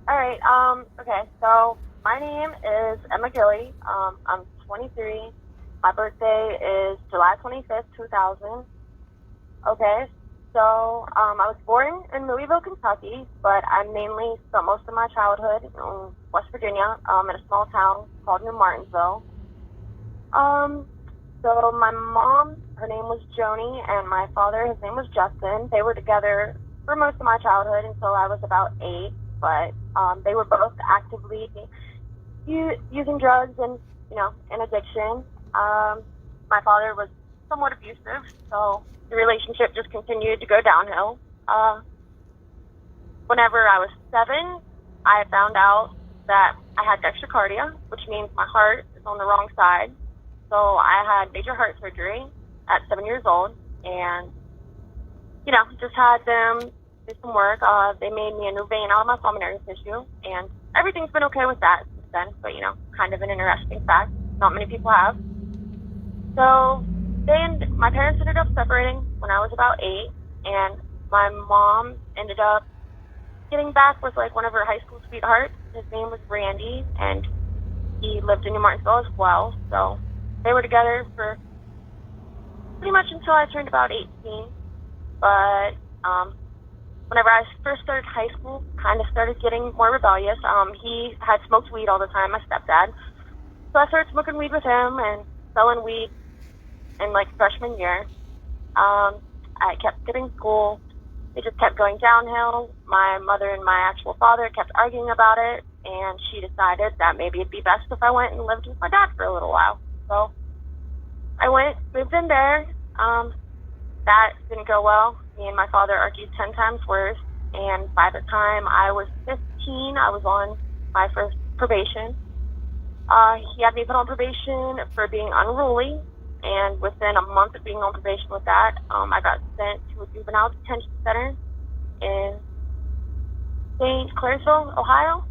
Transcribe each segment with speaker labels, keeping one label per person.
Speaker 1: All right. Okay. So my name is Emma Gilly. I'm 23. My birthday is July 25th, 2000. Okay. So I was born in Louisville, Kentucky, but I mainly spent most of my childhood in West Virginia, in a small town called New Martinsville. Um, so my mom, her name was Joni, and my father, his name was Justin. They were together for most of my childhood until I was about 8, but they were both actively using drugs and, in addiction. My father was somewhat abusive, so the relationship just continued to go downhill. Whenever I was 7, I found out that I had dextrocardia, which means my heart is on the wrong side. So I had major heart surgery at 7 years old, and just had them do some work. They made me a new vein out of my pulmonary tissue, and everything's been okay with that since then. But kind of an interesting fact. Not many people have. So my parents ended up separating when I was about 8, and my mom ended up getting back with like one of her high school sweethearts. His name was Randy, and he lived in New Martinsville as well. So they were together for pretty much until I turned about 18. But whenever I first started high school, kind of started getting more rebellious. He had smoked weed all the time, my stepdad. So I started smoking weed with him and selling weed in like freshman year. I kept skipping school. It just kept going downhill. My mother and my actual father kept arguing about it, and she decided that maybe it'd be best if I went and lived with my dad for a little while. So I moved in there. That didn't go well. Me and my father argued 10 times worse, and by the time I was 15, I was on my first probation. He had me put on probation for being unruly, and within a month of being on probation with that, I got sent to a juvenile detention center in St. Clairsville, Ohio,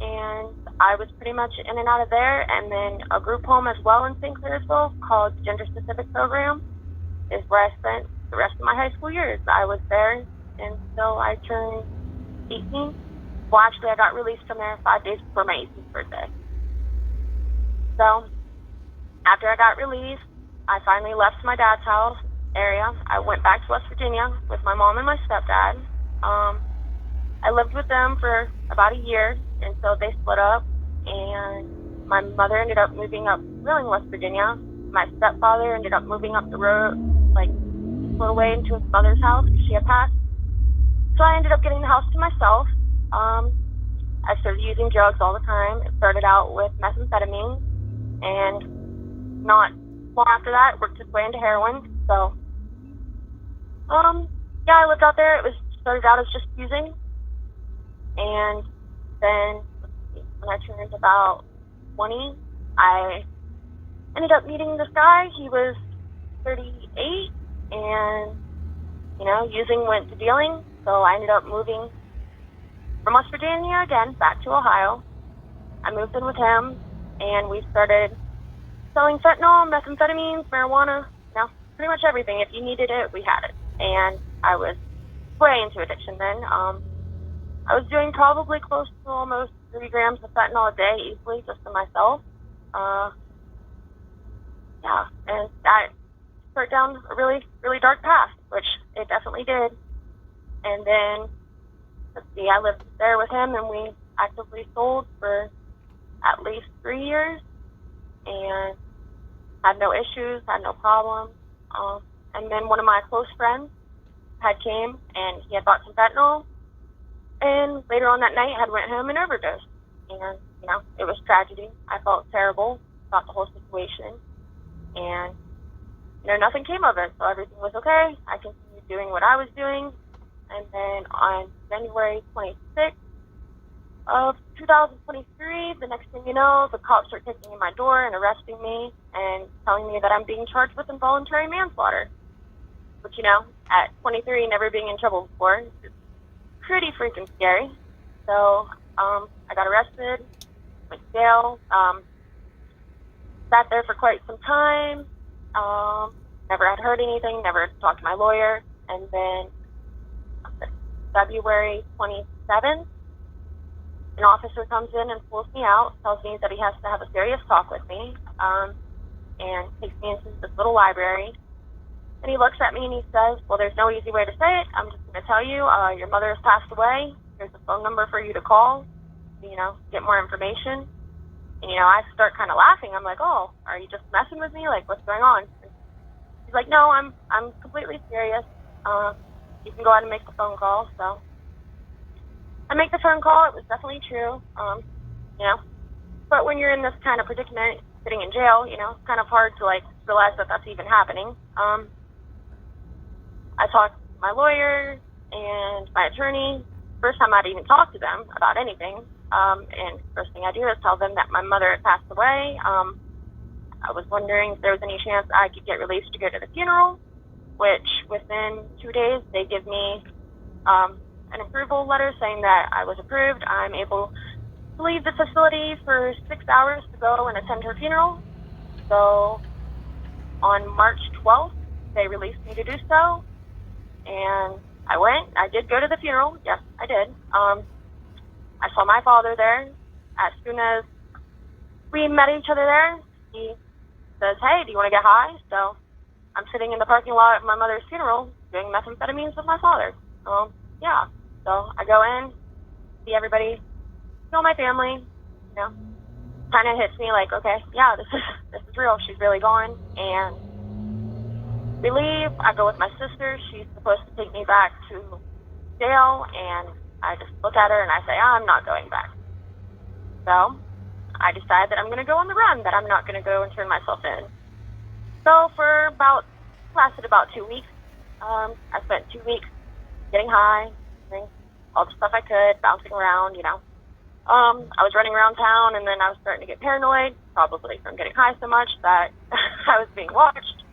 Speaker 1: and I was pretty much in and out of there, and then a group home as well in St. Clairsville called the Gender Specific Program is where I spent the rest of my high school years. I was there until I turned 18. Well, actually, I got released from there 5 days before my 18th birthday. So after I got released, I finally left my dad's house area. I went back to West Virginia with my mom and my stepdad. I lived with them for about a year until they split up, and my mother ended up moving up Wheeling, West Virginia. My stepfather ended up moving up the road, like a little way into his mother's house because she had passed. So I ended up getting the house to myself. I started using drugs all the time. It started out with methamphetamine, and not long after that, it worked its way into heroin. So, yeah, I lived out there. It started out as just using, and then when I turned about 20, I ended up meeting this guy. He was 38, and using went to dealing. So I ended up moving from West Virginia again back to Ohio. I moved in with him, and we started selling fentanyl, methamphetamines, marijuana, pretty much everything. If you needed it, we had it. And I was way into addiction then. I was doing probably close to almost 3 grams of fentanyl a day easily just to myself. Yeah, and that started down a really, really dark path, which it definitely did. And then, I lived there with him, and we actively sold for at least 3 years, and had no issues, had no problems. And then one of my close friends had came, and he had bought some fentanyl, and later on that night had went home and overdosed. And, it was tragedy. I felt terrible about the whole situation, and, nothing came of it, so everything was okay. I continued doing what I was doing, and then on January 26th of 2023, the next thing you know, the cops are kicking in my door and arresting me and telling me that I'm being charged with involuntary manslaughter, which, at 23, never being in trouble before, is pretty freaking scary. So I got arrested, went to jail, sat there for quite some time, never had heard anything, never talked to my lawyer, and then February 27th, an officer comes in and pulls me out, tells me that he has to have a serious talk with me, and takes me into this little library. And he looks at me and he says, well, there's no easy way to say it. I'm just going to tell you, your mother has passed away. Here's a phone number for you to call, get more information. And, I start kind of laughing. I'm like, oh, are you just messing with me? Like, what's going on? And he's like, no, I'm completely serious. You can go ahead and make the phone call. So I make the phone call. It was definitely true. But when you're in this kind of predicament, sitting in jail, it's kind of hard to, realize that that's even happening. I talked to my lawyer and my attorney. First time I'd even talked to them about anything. And first thing I do is tell them that my mother had passed away. I was wondering if there was any chance I could get released to go to the funeral, which within 2 days they give me an approval letter saying that I was approved. I'm able to leave the facility for 6 hours to go and attend her funeral. So on March 12th, they released me to do so. And I went. I did go to the funeral. Yes, I did. I saw my father there. As soon as we met each other there, he says, hey, do you want to get high? So I'm sitting in the parking lot of my mother's funeral doing methamphetamines with my father. Yeah. So I go in, see everybody, know my family, kind of hits me like, okay, yeah, this is real. She's really gone. And we leave. I go with my sister. She's supposed to take me back to jail, and I just look at her and I say, I'm not going back. So I decide that I'm going to go on the run, that I'm not going to go and turn myself in. So lasted about 2 weeks. I spent 2 weeks getting high, doing all the stuff I could, bouncing around, I was running around town, and then I was starting to get paranoid, probably from getting high so much that I was being watched.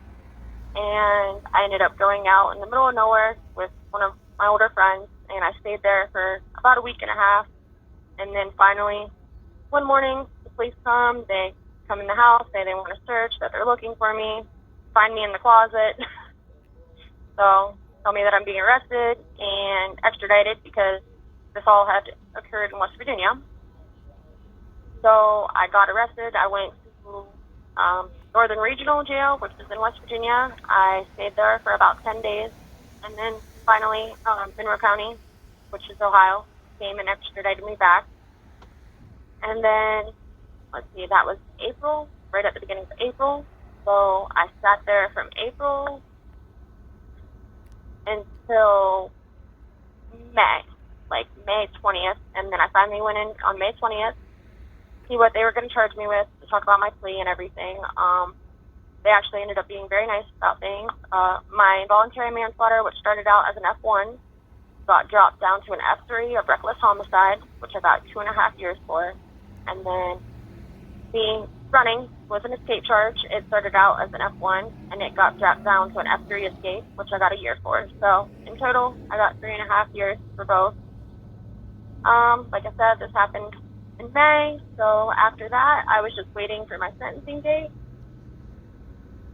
Speaker 1: And I ended up going out in the middle of nowhere with one of my older friends, and I stayed there for about a week and a half. And then finally, one morning, the police come. They come in the house, say they want to search, that they're looking for me, find me in the closet. So tell me that I'm being arrested and extradited because this all had occurred in West Virginia. So I got arrested. I went to Northern Regional Jail, which is in West Virginia. I stayed there for about 10 days. And then finally, Monroe County, which is Ohio, came and extradited me back. And then, that was April, right at the beginning of April. So I sat there from April until May 20th. And then I finally went in on May 20th, see what they were going to charge me with, to talk about my plea and everything. They actually ended up being very nice about things. My involuntary manslaughter, which started out as an F1, got dropped down to an F3 of reckless homicide, which I got 2.5 years for. And then running was an escape charge. It started out as an F1, and it got dropped down to an F3 escape, which I got a year for. So in total, I got 3.5 years for both. Like I said, this happened in May. So after that, I was just waiting for my sentencing date,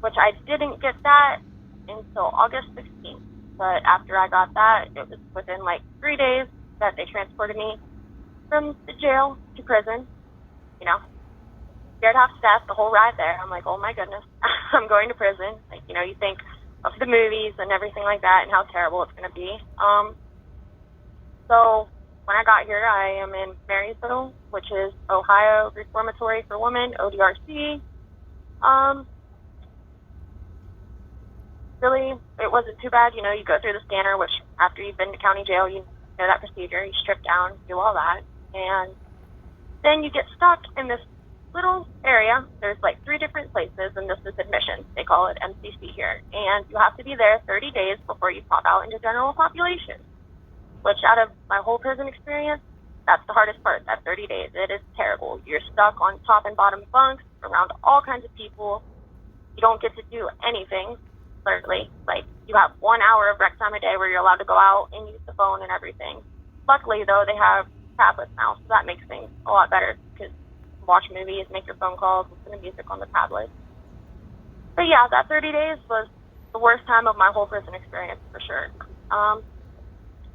Speaker 1: which I didn't get that until August 16th. But after I got that, it was within 3 days that they transported me from the jail to prison. Scared half to death the whole ride there. I'm like, oh my goodness, I'm going to prison. You think of the movies and everything like that and how terrible it's going to be. So when I got here, I am in Marysville, which is Ohio Reformatory for Women, ODRC. Really, it wasn't too bad. You go through the scanner, which after you've been to county jail, you know that procedure. You strip down, do all that. And then you get stuck in this little area. There's 3 different places, and this is admission. They call it MCC here. And you have to be there 30 days before you pop out into general population, which out of my whole prison experience, that's the hardest part, that 30 days. It is terrible. You're stuck on top and bottom bunks around all kinds of people. You don't get to do anything, literally. You have 1 hour of rec time a day where you're allowed to go out and use the phone and everything. Luckily, though, they have tablets now, so that makes things a lot better because you can watch movies, make your phone calls, listen to music on the tablet. But yeah, that 30 days was the worst time of my whole prison experience, for sure.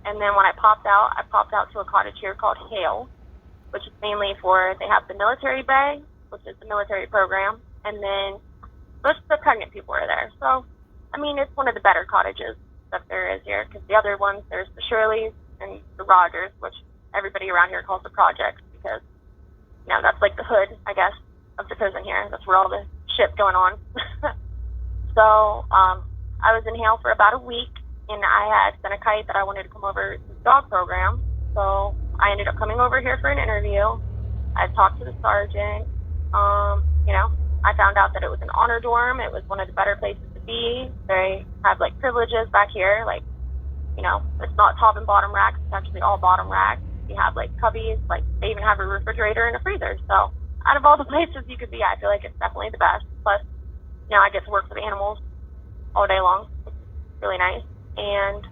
Speaker 1: And then when I popped out to a cottage here called Hale, which is mainly they have the military bay, which is the military program, and then most of the pregnant people are there. So, I mean, it's one of the better cottages that there is here, because the other ones, there's the Shirleys and the Rogers, which everybody around here calls the projects, because, that's like the hood, I guess, of the prison here. That's where all the shit going on. So, I was in Hale for about a week, and I had sent a kite that I wanted to come over to the dog program. So I ended up coming over here for an interview. I talked to the sergeant. I found out that it was an honor dorm. It was one of the better places to be. They have privileges back here. It's not top and bottom racks. It's actually all bottom racks. You have cubbies. They even have a refrigerator and a freezer. So out of all the places you could be, I feel like it's definitely the best. Plus, I get to work with animals all day long. It's really nice. And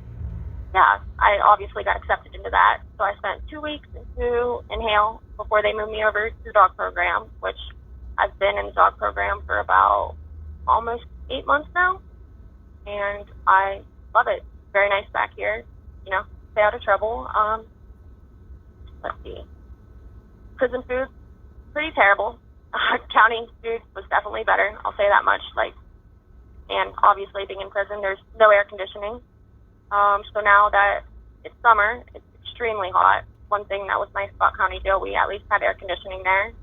Speaker 1: yeah, I obviously got accepted into that. So I spent 2 weeks in Hale before they moved me over to the dog program, which I've been in the dog program for about almost 8 months now. And I love it. Very nice back here. Stay out of trouble. Let's see. Prison food, pretty terrible. County food was definitely better. I'll say that much. And obviously being in prison, there's no air conditioning. So now that it's summer, it's extremely hot. One thing that was nice about County Jail, we at least had air conditioning there.